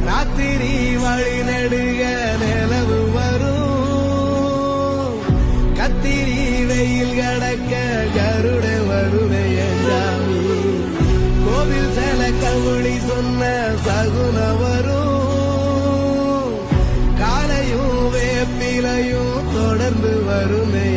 ராத்திரி வழி நெடுக நிலவு வரும் கத்திரி வெயில் கடக்க கருட வருடைய சாமி கோவில் சில கவுளி சொன்ன சகுன வரும் காலையும் வேப்பிலையும் தொடர்ந்து வருமே